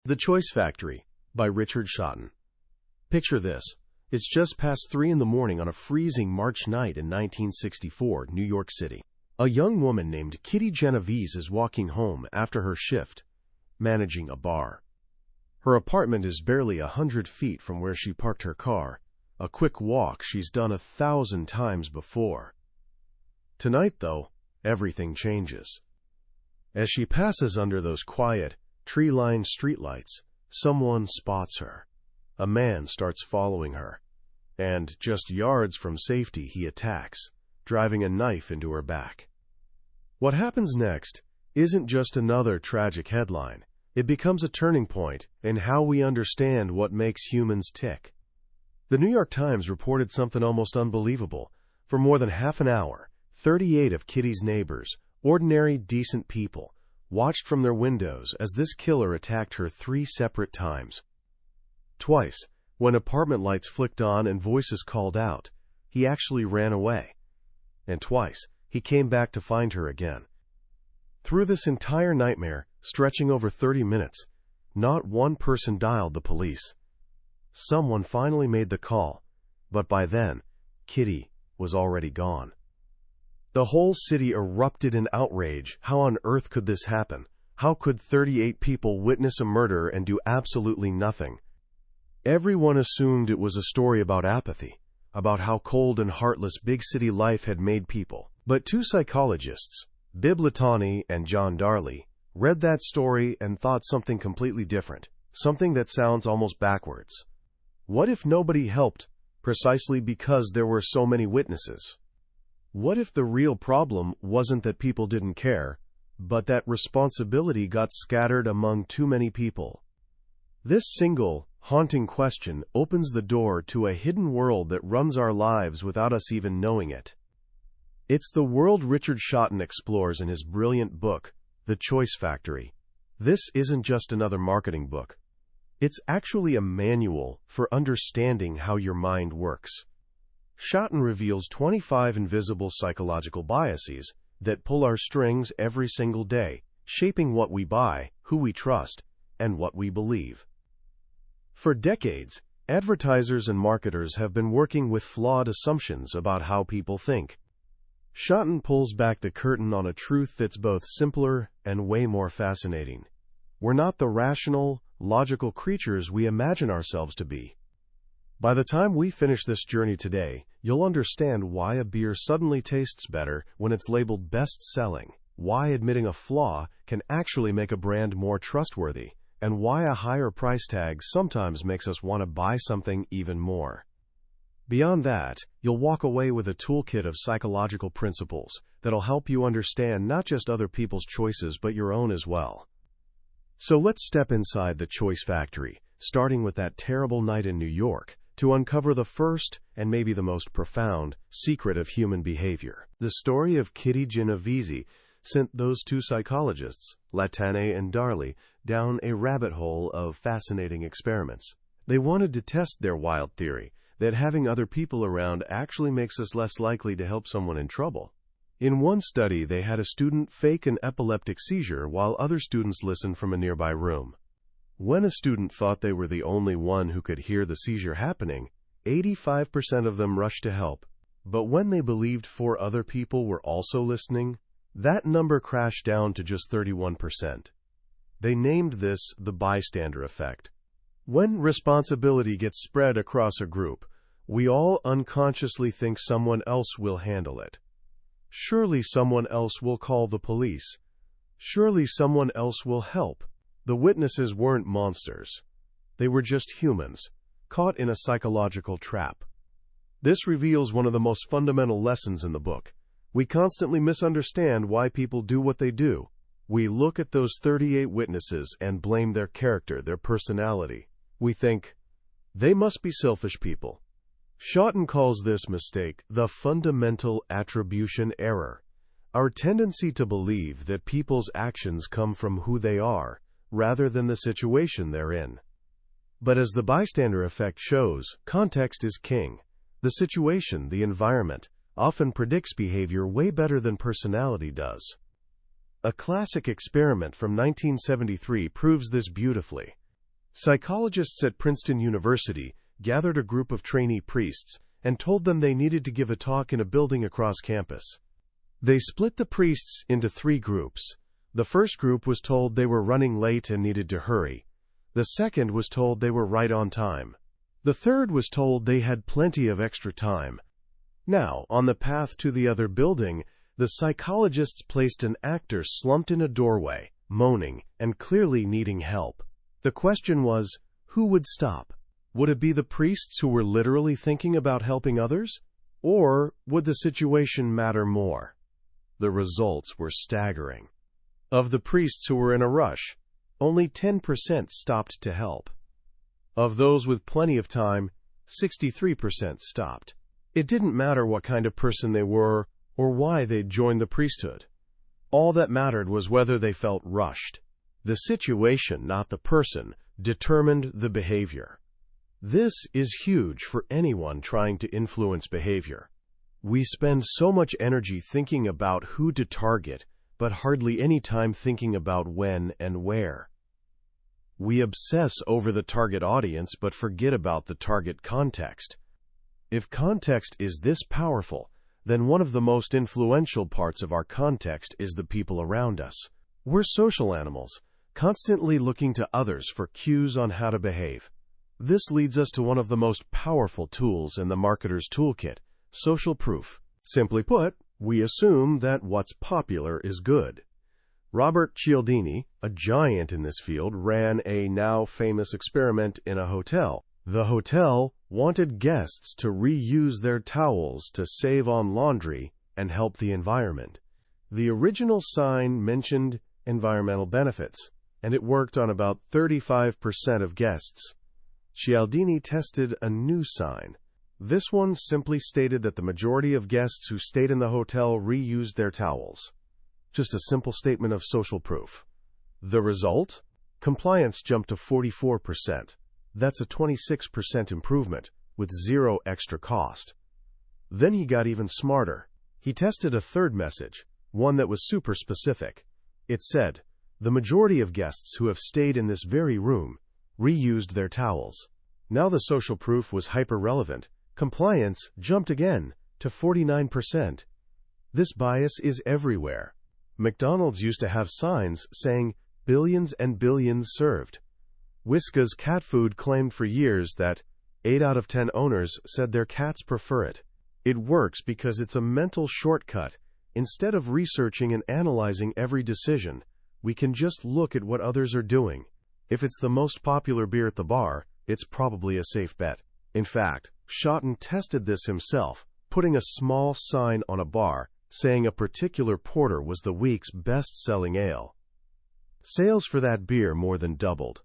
The Choice Factory by Richard Shotton. Picture this. It's just past 3 in the morning on a freezing March night in 1964, New York City. A young woman named Kitty Genovese is walking home after her shift, managing a bar. Her apartment is barely 100 feet from where she parked her car, a quick walk she's done 1,000 times before. Tonight, though, everything changes. As she passes under those quiet, tree-lined streetlights, someone spots her. A man starts following her, and just yards from safety he attacks, driving a knife into her back. What happens next isn't just another tragic headline. It becomes a turning point in how we understand what makes humans tick. The New York Times reported something almost unbelievable. For more than half an hour, 38 of Kitty's neighbors, ordinary, decent people, watched from their windows as this killer attacked her 3 separate times. Twice, when apartment lights flicked on and voices called out, he actually ran away. And twice, he came back to find her again. Through this entire nightmare, stretching over 30 minutes, not one person dialed the police. Someone finally made the call, but by then, Kitty was already gone. The whole city erupted in outrage. How on earth could this happen? How could 38 people witness a murder and do absolutely nothing? Everyone assumed it was a story about apathy, about how cold and heartless big city life had made people. But 2 psychologists, Bibb Latané and John Darley, read that story and thought something completely different, something that sounds almost backwards. What if nobody helped precisely because there were so many witnesses? What if the real problem wasn't that people didn't care, but that responsibility got scattered among too many people? This single, haunting question opens the door to a hidden world that runs our lives without us even knowing it. It's the world Richard Shotton explores in his brilliant book, The Choice Factory. This isn't just another marketing book. It's actually a manual for understanding how your mind works. Shotton reveals 25 invisible psychological biases that pull our strings every single day, shaping what we buy, who we trust, and what we believe. For decades, advertisers and marketers have been working with flawed assumptions about how people think. Shotton pulls back the curtain on a truth that's both simpler and way more fascinating. We're not the rational, logical creatures we imagine ourselves to be. By the time we finish this journey today, you'll understand why a beer suddenly tastes better when it's labeled best-selling, why admitting a flaw can actually make a brand more trustworthy, and why a higher price tag sometimes makes us want to buy something even more. Beyond that, you'll walk away with a toolkit of psychological principles that'll help you understand not just other people's choices but your own as well. So let's step inside the Choice Factory, starting with that terrible night in New York, to uncover the first, and maybe the most profound, secret of human behavior. The story of Kitty Genovese sent those 2 psychologists, Latané and Darley, down a rabbit hole of fascinating experiments. They wanted to test their wild theory that having other people around actually makes us less likely to help someone in trouble. In one study, they had a student fake an epileptic seizure while other students listened from a nearby room. When a student thought they were the only one who could hear the seizure happening, 85% of them rushed to help. But when they believed 4 other people were also listening, that number crashed down to just 31%. They named this the bystander effect. When responsibility gets spread across a group, we all unconsciously think someone else will handle it. Surely someone else will call the police. Surely someone else will help. The witnesses weren't monsters. They were just humans, caught in a psychological trap. This reveals one of the most fundamental lessons in the book. We constantly misunderstand why people do what they do. We look at those 38 witnesses and blame their character, their personality. We think, they must be selfish people. Shotton calls this mistake the fundamental attribution error, our tendency to believe that people's actions come from who they are, rather than the situation they're in. But as the bystander effect shows, context is king. The situation, the environment, often predicts behavior way better than personality does. A classic experiment from 1973 proves this beautifully. Psychologists at Princeton University gathered a group of trainee priests and told them they needed to give a talk in a building across campus. They split the priests into 3 groups. The first group was told they were running late and needed to hurry. The second was told they were right on time. The third was told they had plenty of extra time. Now, on the path to the other building, the psychologists placed an actor slumped in a doorway, moaning and clearly needing help. The question was, who would stop? Would it be the priests who were literally thinking about helping others? Or would the situation matter more? The results were staggering. Of the priests who were in a rush, only 10% stopped to help. Of those with plenty of time, 63% stopped. It didn't matter what kind of person they were or why they'd joined the priesthood. All that mattered was whether they felt rushed. The situation, not the person, determined the behavior. This is huge for anyone trying to influence behavior. We spend so much energy thinking about who to target, but hardly any time thinking about when and where. We obsess over the target audience but forget about the target context. If context is this powerful, then one of the most influential parts of our context is the people around us. We're social animals, constantly looking to others for cues on how to behave. This leads us to one of the most powerful tools in the marketer's toolkit, social proof. Simply put, we assume that what's popular is good. Robert Cialdini, a giant in this field, ran a now famous experiment in a hotel. The hotel wanted guests to reuse their towels to save on laundry and help the environment. The original sign mentioned environmental benefits, and it worked on about 35% of guests. Cialdini tested a new sign. This one simply stated that the majority of guests who stayed in the hotel reused their towels. Just a simple statement of social proof. The result? Compliance jumped to 44%. That's a 26% improvement, with zero extra cost. Then he got even smarter. He tested a third message, one that was super specific. It said, the majority of guests who have stayed in this very room reused their towels. Now the social proof was hyper-relevant. Compliance jumped again to 49%. This bias is everywhere. McDonald's used to have signs saying, billions and billions served. Whiskas cat food claimed for years that 8 out of 10 owners said their cats prefer it. It works because it's a mental shortcut. Instead of researching and analyzing every decision, we can just look at what others are doing. If it's the most popular beer at the bar, it's probably a safe bet. In fact, Shotton tested this himself, putting a small sign on a bar saying a particular porter was the week's best-selling ale. Sales for that beer more than doubled.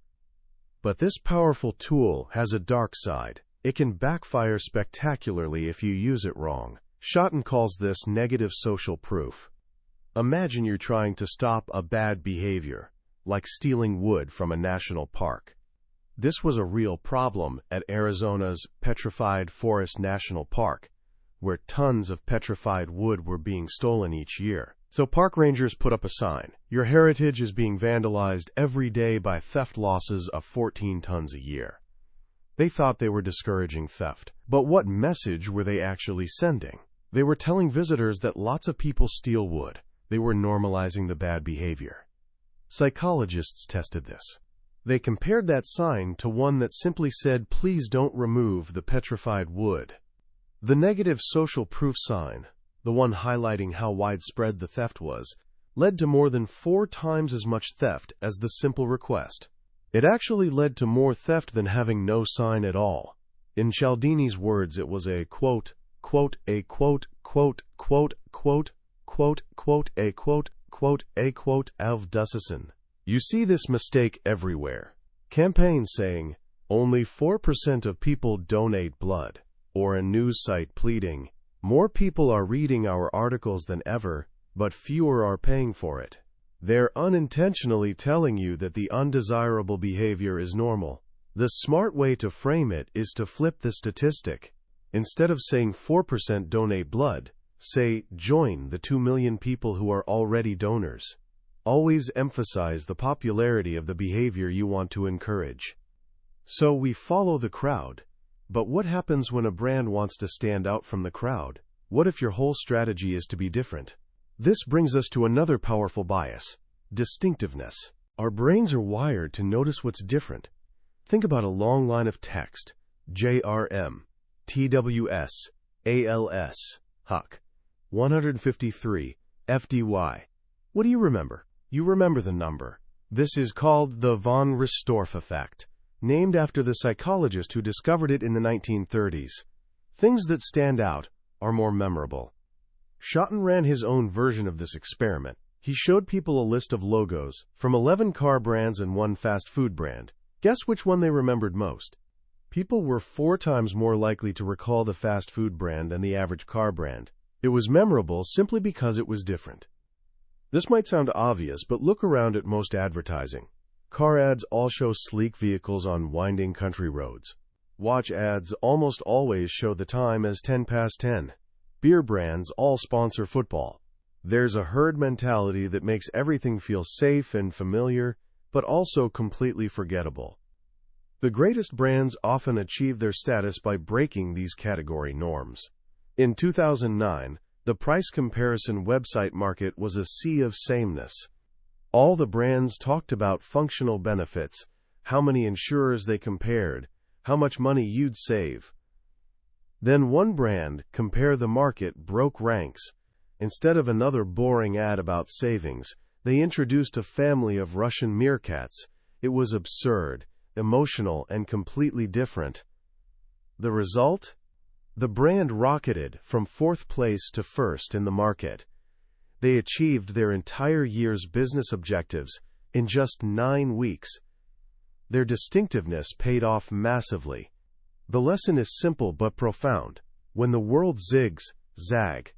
But this powerful tool has a dark side. It can backfire spectacularly if you use it wrong. Shotton calls this negative social proof. Imagine you're trying to stop a bad behavior, like stealing wood from a national park. This was a real problem at Arizona's Petrified Forest National Park, where tons of petrified wood were being stolen each year. So park rangers put up a sign. Your heritage is being vandalized every day by theft losses of 14 tons a year. They thought they were discouraging theft. But what message were they actually sending? They were telling visitors that lots of people steal wood. They were normalizing the bad behavior. Psychologists tested this. They compared that sign to one that simply said, please don't remove the petrified wood. The negative social proof sign, the one highlighting how widespread the theft was, led to more than 4 times as much theft as the simple request. It actually led to more theft than having no sign at all. In Cialdini's words, it was a quote, a quote, of Dussison. You see this mistake everywhere. Campaigns saying, only 4% of people donate blood, or a news site pleading, more people are reading our articles than ever, but fewer are paying for it. They're unintentionally telling you that the undesirable behavior is normal. The smart way to frame it is to flip the statistic. Instead of saying 4% donate blood, say join the 2 million people who are already donors. Always emphasize the popularity of the behavior you want to encourage. So we follow the crowd. But what happens when a brand wants to stand out from the crowd? What if your whole strategy is to be different? This brings us to another powerful bias: distinctiveness. Our brains are wired to notice what's different. Think about a long line of text: JRM, TWS, ALS, HUC, 153, FDY. What do you remember? You remember the number. This is called the von Restorff effect, named after the psychologist who discovered it in the 1930s. Things that stand out are more memorable. Shotton ran his own version of this experiment. He showed people a list of logos from 11 car brands and one fast food brand. Guess which one they remembered most? People were 4 times more likely to recall the fast food brand than the average car brand. It was memorable simply because it was different. This might sound obvious, but look around at most advertising. Car ads all show sleek vehicles on winding country roads. Watch ads almost always show the time as 10 past 10. Beer brands all sponsor football. There's a herd mentality that makes everything feel safe and familiar, but also completely forgettable. The greatest brands often achieve their status by breaking these category norms. In 2009, the price comparison website market was a sea of sameness. All the brands talked about functional benefits, how many insurers they compared, how much money you'd save. Then one brand, Compare the Market, broke ranks. Instead of another boring ad about savings, they introduced a family of Russian meerkats. It was absurd, emotional, and completely different. The result? The brand rocketed from 4th place to 1st in the market. They achieved their entire year's business objectives in just 9 weeks. Their distinctiveness paid off massively. The lesson is simple but profound. When the world zigs, zag.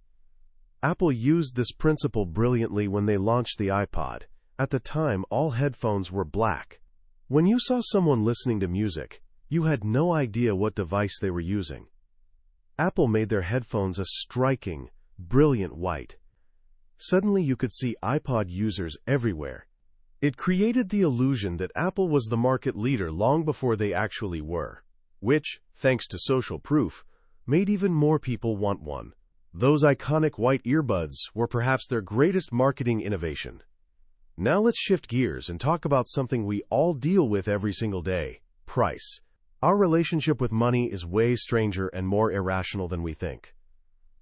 Apple used this principle brilliantly when they launched the iPod. At the time, all headphones were black. When you saw someone listening to music, you had no idea what device they were using. Apple made their headphones a striking, brilliant white. Suddenly you could see iPod users everywhere. It created the illusion that Apple was the market leader long before they actually were, which, thanks to social proof, made even more people want one. Those iconic white earbuds were perhaps their greatest marketing innovation. Now let's shift gears and talk about something we all deal with every single day: price. Our relationship with money is way stranger and more irrational than we think.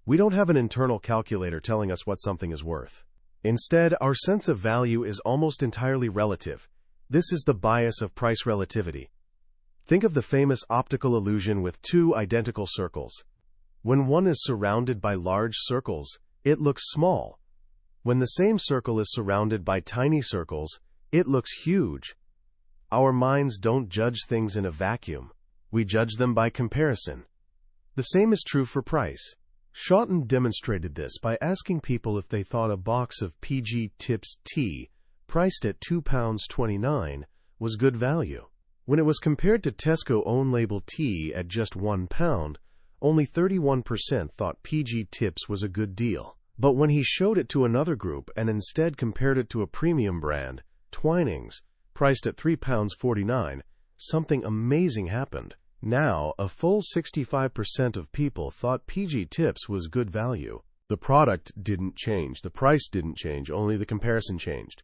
We don't have an internal calculator telling us what something is worth. Instead, our sense of value is almost entirely relative. This is the bias of price relativity. Think of the famous optical illusion with 2 identical circles. When one is surrounded by large circles, it looks small. When the same circle is surrounded by tiny circles, it looks huge. Our minds don't judge things in a vacuum. We judge them by comparison. The same is true for price. Shotton demonstrated this by asking people if they thought a box of PG Tips tea, priced at £2.29, was good value. When it was compared to Tesco own-label tea at just £1, only 31% thought PG Tips was a good deal. But when he showed it to another group and instead compared it to a premium brand, Twinings, priced at £3.49, something amazing happened. Now, a full 65% of people thought PG Tips was good value. The product didn't change, the price didn't change, only the comparison changed.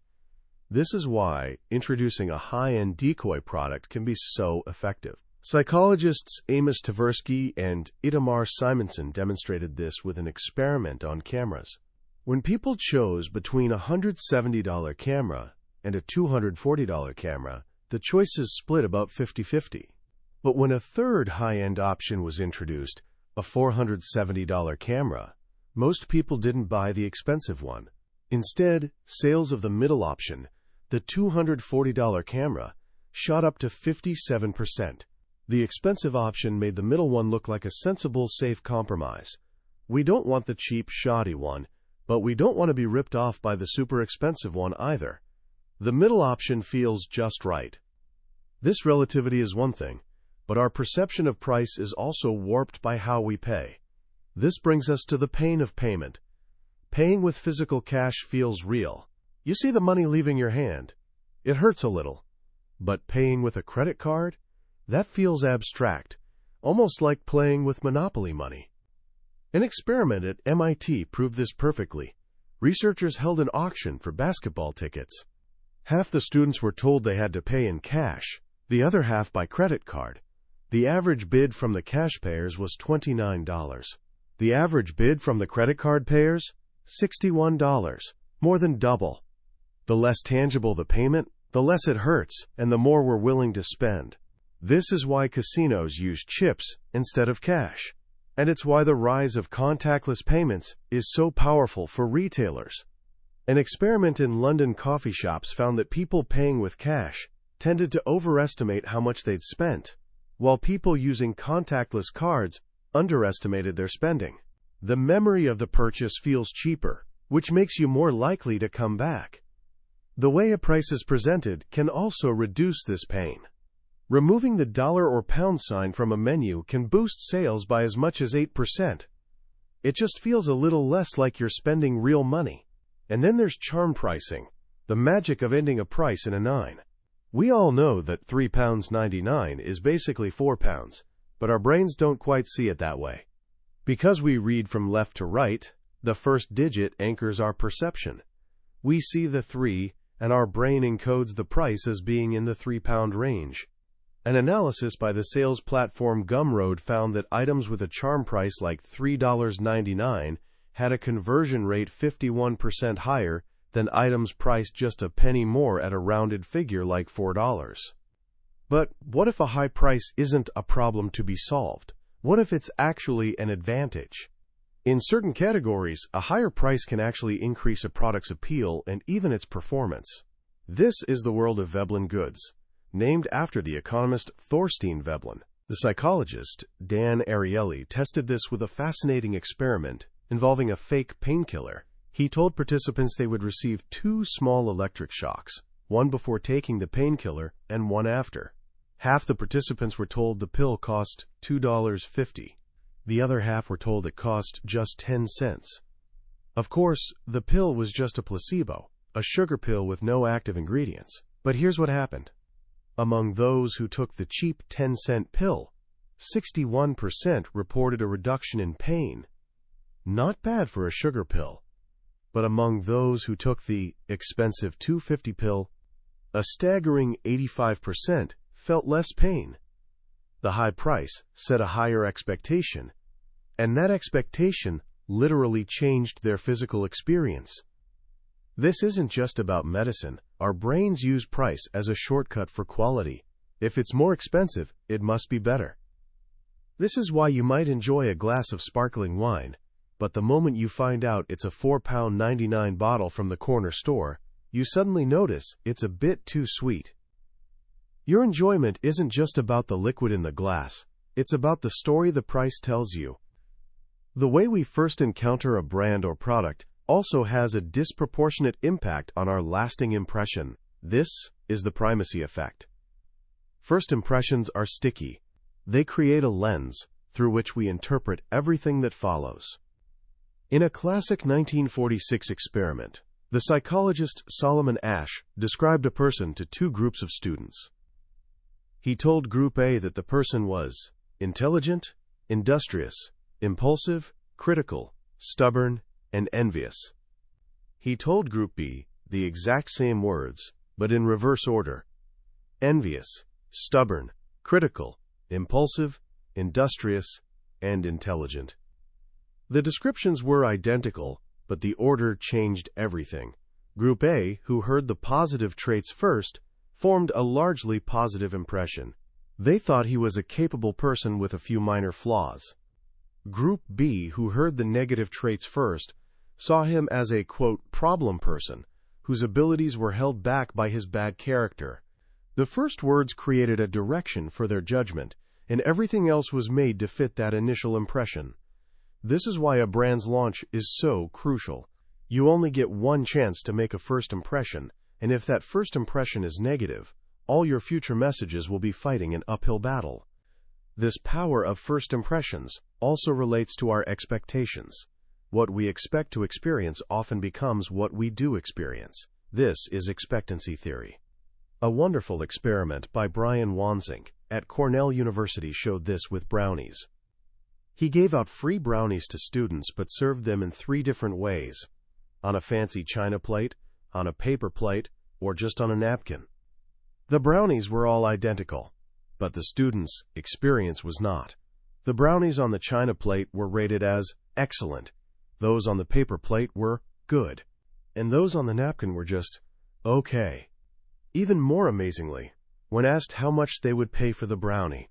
This is why introducing a high-end decoy product can be so effective. Psychologists Amos Tversky and Itamar Simonson demonstrated this with an experiment on cameras. When people chose between a $170 camera and a $240 camera, the choices split about 50-50. But when a third high-end option was introduced, a $470 camera, most people didn't buy the expensive one. Instead, sales of the middle option, the $240 camera, shot up to 57%. The expensive option made the middle one look like a sensible, safe compromise. We don't want the cheap, shoddy one, but we don't want to be ripped off by the super expensive one either. The middle option feels just right. This relativity is one thing, but our perception of price is also warped by how we pay. This brings us to the pain of payment. Paying with physical cash feels real. You see the money leaving your hand. It hurts a little. But paying with a credit card? That feels abstract, almost like playing with Monopoly money. An experiment at MIT proved this perfectly. Researchers held an auction for basketball tickets. Half the students were told they had to pay in cash, the other half by credit card. The average bid from the cash payers was $29. The average bid from the credit card payers? $61, more than double. The less tangible the payment, the less it hurts, and the more we're willing to spend. This is why casinos use chips instead of cash. And it's why the rise of contactless payments is so powerful for retailers. An experiment in London coffee shops found that people paying with cash tended to overestimate how much they'd spent, while people using contactless cards underestimated their spending. The memory of the purchase feels cheaper, which makes you more likely to come back. The way a price is presented can also reduce this pain. Removing the dollar or pound sign from a menu can boost sales by as much as 8%. It just feels a little less like you're spending real money. And then there's charm pricing, the magic of ending a price in a 9. We all know that £3.99 is basically £4, but our brains don't quite see it that way. Because we read from left to right, the first digit anchors our perception. We see the 3, and our brain encodes the price as being in the £3 range. An analysis by the sales platform Gumroad found that items with a charm price like $3.99 had a conversion rate 51% higher than items priced just a penny more at a rounded figure like $4. But what if a high price isn't a problem to be solved? What if it's actually an advantage? In certain categories, a higher price can actually increase a product's appeal and even its performance. This is the world of Veblen goods, named after the economist Thorstein Veblen. The psychologist Dan Ariely tested this with a fascinating experiment involving a fake painkiller. He told participants they would receive 2 small electric shocks, one before taking the painkiller and one after. Half the participants were told the pill cost $2.50. The other half were told it cost just 10 cents. Of course, the pill was just a placebo, a sugar pill with no active ingredients. But here's what happened. Among those who took the cheap 10-cent pill, 61% reported a reduction in pain. Not bad for a sugar pill. But among those who took the expensive $2.50 pill, a staggering 85% felt less pain. The high price set a higher expectation, and that expectation literally changed their physical experience. This isn't just about medicine. Our brains use price as a shortcut for quality. If it's more expensive, it must be better. This is why you might enjoy a glass of sparkling wine, but the moment you find out it's a £4.99 bottle from the corner store, you suddenly notice it's a bit too sweet. Your enjoyment isn't just about the liquid in the glass, it's about the story the price tells you. The way we first encounter a brand or product also has a disproportionate impact on our lasting impression. This is the primacy effect. First impressions are sticky. They create a lens through which we interpret everything that follows. In a classic 1946 experiment, the psychologist Solomon Asch described a person to 2 groups of students. He told Group A that the person was intelligent, industrious, impulsive, critical, stubborn, and envious. He told Group B the exact same words, but in reverse order: envious, stubborn, critical, impulsive, industrious, and intelligent. The descriptions were identical, but the order changed everything. Group A, who heard the positive traits first, formed a largely positive impression. They thought he was a capable person with a few minor flaws. Group B, who heard the negative traits first, saw him as a, quote, problem person, whose abilities were held back by his bad character. The first words created a direction for their judgment, and everything else was made to fit that initial impression. This is why a brand's launch is so crucial. You only get one chance to make a first impression, and if that first impression is negative, all your future messages will be fighting an uphill battle. This power of first impressions also relates to our expectations. What we expect to experience often becomes what we do experience. This is expectancy theory. A wonderful experiment by Brian Wansink at Cornell University showed this with brownies. He gave out free brownies to students but served them in 3 different ways: on a fancy china plate, on a paper plate, or just on a napkin. The brownies were all identical, but the students' experience was not. The brownies on the china plate were rated as excellent, those on the paper plate were good, and those on the napkin were just okay. Even more amazingly, when asked how much they would pay for the brownie,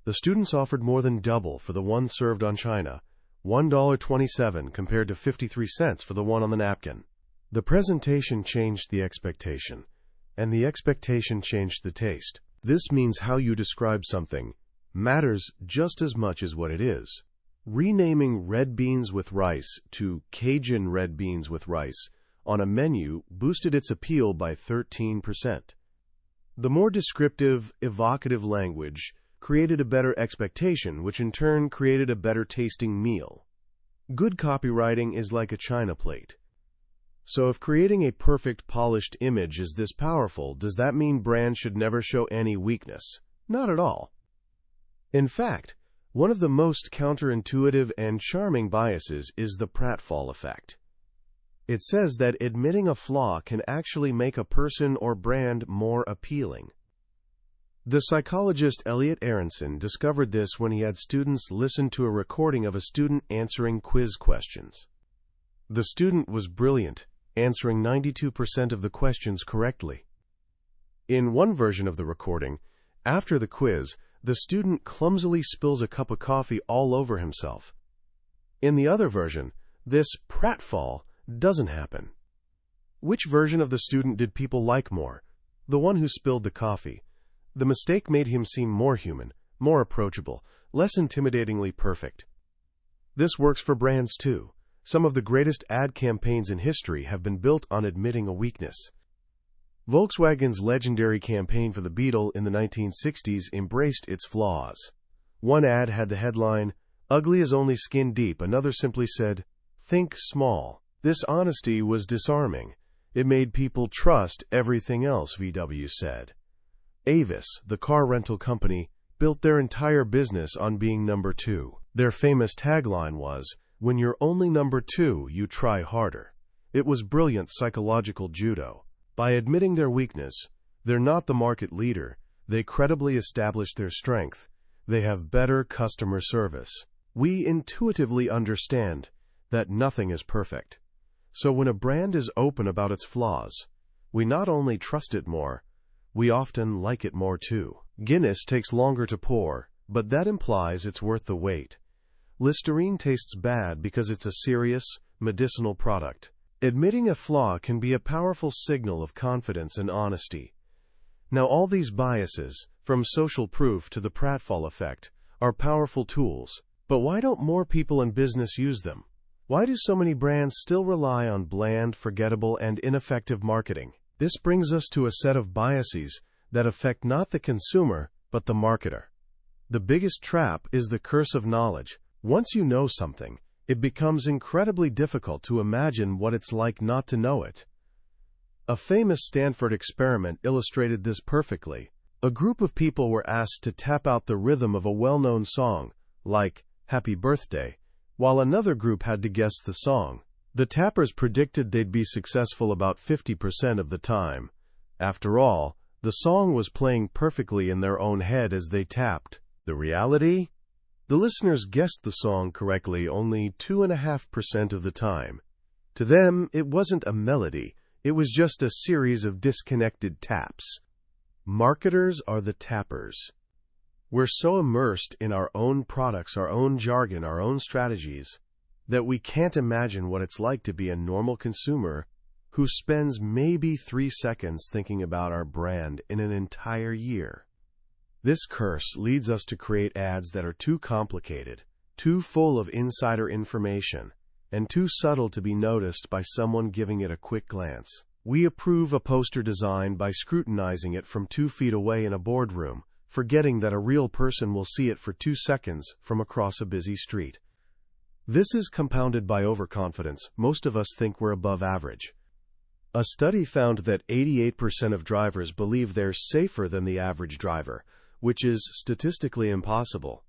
the students offered more than double for the one served on china, $1.27 compared to 53 cents for the one on the napkin. The presentation changed the expectation, and the expectation changed the taste. This means how you describe something matters just as much as what it is. Renaming red beans with rice to Cajun red beans with rice on a menu boosted its appeal by 13%. The more descriptive, evocative language created a better expectation, which in turn created a better tasting meal. Good copywriting is like a china plate. So if creating a perfect, polished image is this powerful, does that mean brands should never show any weakness? Not at all. In fact, one of the most counterintuitive and charming biases is the pratfall effect. It says that admitting a flaw can actually make a person or brand more appealing. The psychologist Elliot Aronson discovered this when he had students listen to a recording of a student answering quiz questions. The student was brilliant, answering 92% of the questions correctly. In one version of the recording, after the quiz, the student clumsily spills a cup of coffee all over himself. In the other version, this pratfall doesn't happen. Which version of the student did people like more? The one who spilled the coffee. The mistake made him seem more human, more approachable, less intimidatingly perfect. This works for brands too. Some of the greatest ad campaigns in history have been built on admitting a weakness. Volkswagen's legendary campaign for the Beetle in the 1960s embraced its flaws. One ad had the headline, "Ugly is only skin deep." Another simply said, "Think small." This honesty was disarming. It made people trust everything else, VW said. Avis, the car rental company, built their entire business on being number 2. Their famous tagline was, "When you're only number 2, you try harder." It was brilliant psychological judo. By admitting their weakness, they're not the market leader. They credibly establish their strength. They have better customer service. We intuitively understand that nothing is perfect. So when a brand is open about its flaws, we not only trust it more, we often like it more too. Guinness takes longer to pour, but that implies it's worth the wait. Listerine tastes bad because it's a serious, medicinal product. Admitting a flaw can be a powerful signal of confidence and honesty. Now, all these biases, from social proof to the pratfall effect, are powerful tools. But why don't more people in business use them? Why do so many brands still rely on bland, forgettable, and ineffective marketing? This brings us to a set of biases that affect not the consumer, but the marketer. The biggest trap is the curse of knowledge. Once you know something, it becomes incredibly difficult to imagine what it's like not to know it. A famous Stanford experiment illustrated this perfectly. A group of people were asked to tap out the rhythm of a well-known song, like "Happy Birthday," while another group had to guess the song. The tappers predicted they'd be successful about 50% of the time. After all, the song was playing perfectly in their own head as they tapped. The reality? The listeners guessed the song correctly only 2.5% of the time. To them, it wasn't a melody, it was just a series of disconnected taps. Marketers are the tappers. We're so immersed in our own products, our own jargon, our own strategies, that we can't imagine what it's like to be a normal consumer who spends maybe 3 seconds thinking about our brand in an entire year. This curse leads us to create ads that are too complicated, too full of insider information, and too subtle to be noticed by someone giving it a quick glance. We approve a poster design by scrutinizing it from 2 feet away in a boardroom, forgetting that a real person will see it for 2 seconds from across a busy street. This is compounded by overconfidence. Most of us think we're above average. A study found that 88% of drivers believe they're safer than the average driver, which is statistically impossible.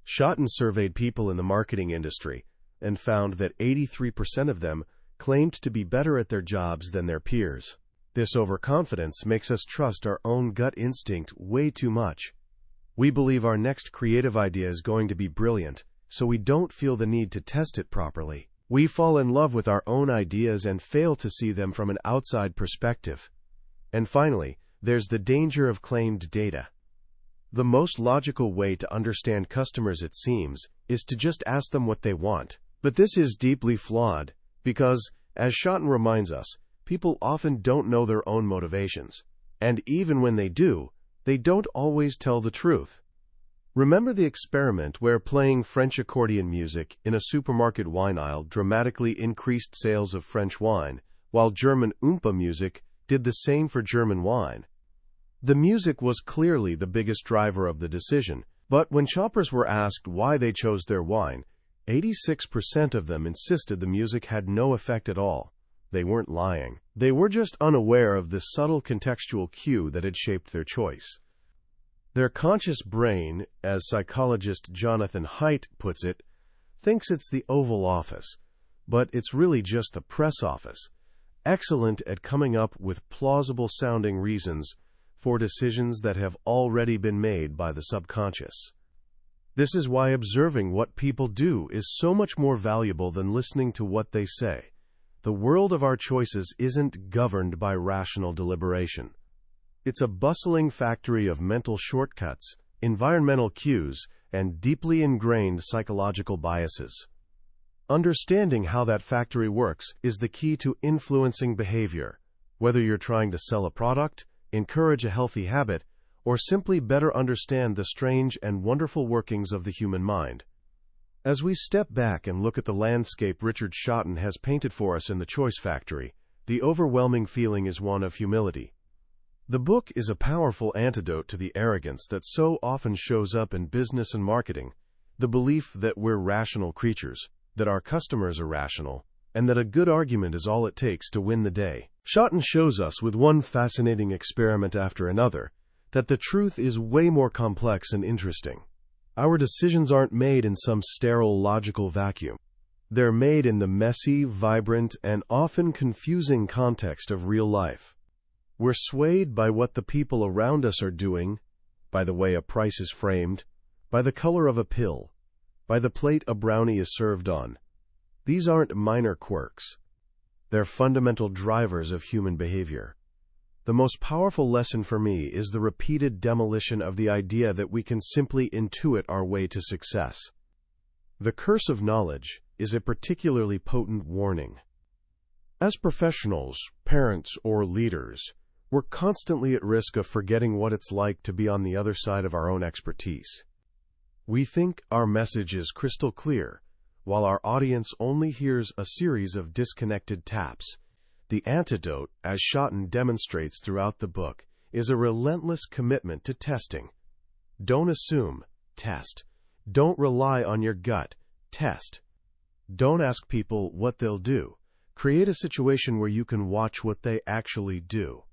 Shotton surveyed people in the marketing industry and found that 83% of them claimed to be better at their jobs than their peers. This overconfidence makes us trust our own gut instinct way too much. We believe our next creative idea is going to be brilliant, so we don't feel the need to test it properly. We fall in love with our own ideas and fail to see them from an outside perspective. And finally, there's the danger of claimed data. The most logical way to understand customers, it seems, is to just ask them what they want. But this is deeply flawed because, as Shotton reminds us, people often don't know their own motivations. And even when they do, they don't always tell the truth. Remember the experiment where playing French accordion music in a supermarket wine aisle dramatically increased sales of French wine, while German Oompa music did the same for German wine? The music was clearly the biggest driver of the decision, but when shoppers were asked why they chose their wine, 86% of them insisted the music had no effect at all. They weren't lying. They were just unaware of the subtle contextual cue that had shaped their choice. Their conscious brain, as psychologist Jonathan Haidt puts it, thinks it's the Oval Office, but it's really just the press office, excellent at coming up with plausible-sounding reasons for decisions that have already been made by the subconscious. This is why observing what people do is so much more valuable than listening to what they say. The world of our choices isn't governed by rational deliberation. It's a bustling factory of mental shortcuts, environmental cues, and deeply ingrained psychological biases. Understanding how that factory works is the key to influencing behavior, whether you're trying to sell a product, encourage a healthy habit, or simply better understand the strange and wonderful workings of the human mind. As we step back and look at the landscape Richard Shotton has painted for us in The Choice Factory, the overwhelming feeling is one of humility. The book is a powerful antidote to the arrogance that so often shows up in business and marketing, the belief that we're rational creatures, that our customers are rational, and that a good argument is all it takes to win the day. Shotton shows us with one fascinating experiment after another that the truth is way more complex and interesting. Our decisions aren't made in some sterile logical vacuum. They're made in the messy, vibrant, and often confusing context of real life. We're swayed by what the people around us are doing, by the way a price is framed, by the color of a pill, by the plate a brownie is served on. These aren't minor quirks. They're fundamental drivers of human behavior. The most powerful lesson for me is the repeated demolition of the idea that we can simply intuit our way to success. The curse of knowledge is a particularly potent warning. As professionals, parents, or leaders, we're constantly at risk of forgetting what it's like to be on the other side of our own expertise. We think our message is crystal clear, while our audience only hears a series of disconnected taps. The antidote, as Shotton demonstrates throughout the book, is a relentless commitment to testing. Don't assume, test. Don't rely on your gut, test. Don't ask people what they'll do. Create a situation where you can watch what they actually do.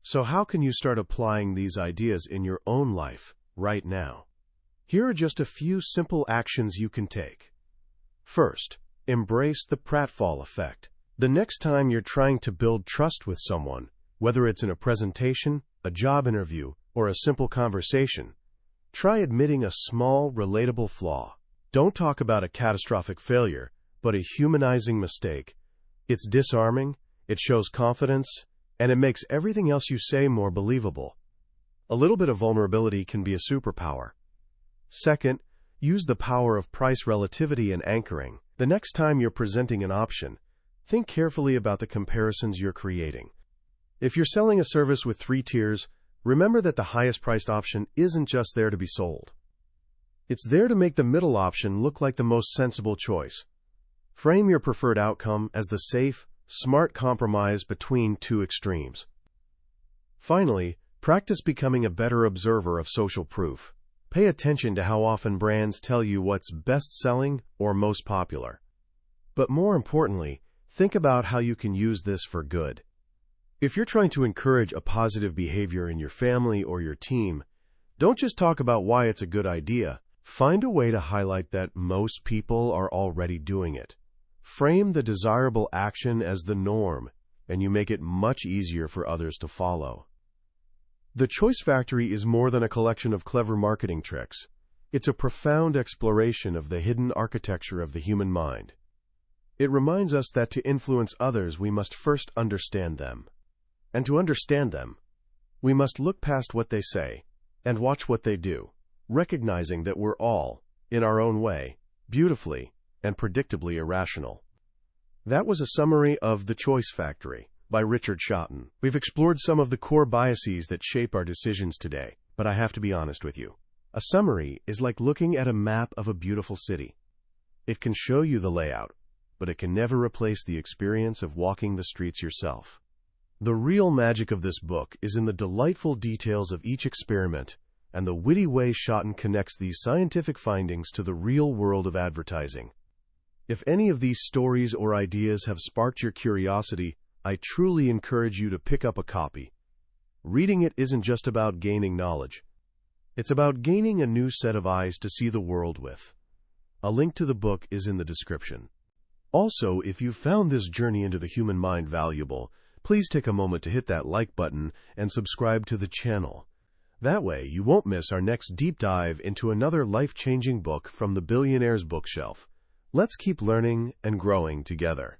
So how can you start applying these ideas in your own life, right now? Here are just a few simple actions you can take. First, embrace the pratfall effect. The next time you're trying to build trust with someone, whether it's in a presentation, a job interview, or a simple conversation, try admitting a small, relatable flaw. Don't talk about a catastrophic failure, but a humanizing mistake. It's disarming, it shows confidence, and it makes everything else you say more believable. A little bit of vulnerability can be a superpower. Second, use the power of price relativity and anchoring. The next time you're presenting an option, think carefully about the comparisons you're creating. If you're selling a service with 3 tiers, remember that the highest priced option isn't just there to be sold. It's there to make the middle option look like the most sensible choice. Frame your preferred outcome as the safe, smart compromise between 2 extremes. Finally, practice becoming a better observer of social proof. Pay attention to how often brands tell you what's best-selling or most popular. But more importantly, think about how you can use this for good. If you're trying to encourage a positive behavior in your family or your team, Don't just talk about why it's a good idea. Find a way to highlight that most people are already doing it. Frame the desirable action as the norm, and you make it much easier for others to follow. The Choice Factory is more than a collection of clever marketing tricks. It's a profound exploration of the hidden architecture of the human mind. It reminds us that to influence others, we must first understand them. And to understand them, we must look past what they say and watch what they do, recognizing that we're all, in our own way, beautifully and predictably irrational. That was a summary of The Choice Factory by Richard Shotton. We've explored some of the core biases that shape our decisions today, but I have to be honest with you. A summary is like looking at a map of a beautiful city. It can show you the layout, but it can never replace the experience of walking the streets yourself. The real magic of this book is in the delightful details of each experiment and the witty way Shotton connects these scientific findings to the real world of advertising. If any of these stories or ideas have sparked your curiosity, I truly encourage you to pick up a copy. Reading it isn't just about gaining knowledge. It's about gaining a new set of eyes to see the world with. A link to the book is in the description. Also, if you found this journey into the human mind valuable, please take a moment to hit that like button and subscribe to the channel. That way, you won't miss our next deep dive into another life-changing book from the billionaire's bookshelf. Let's keep learning and growing together.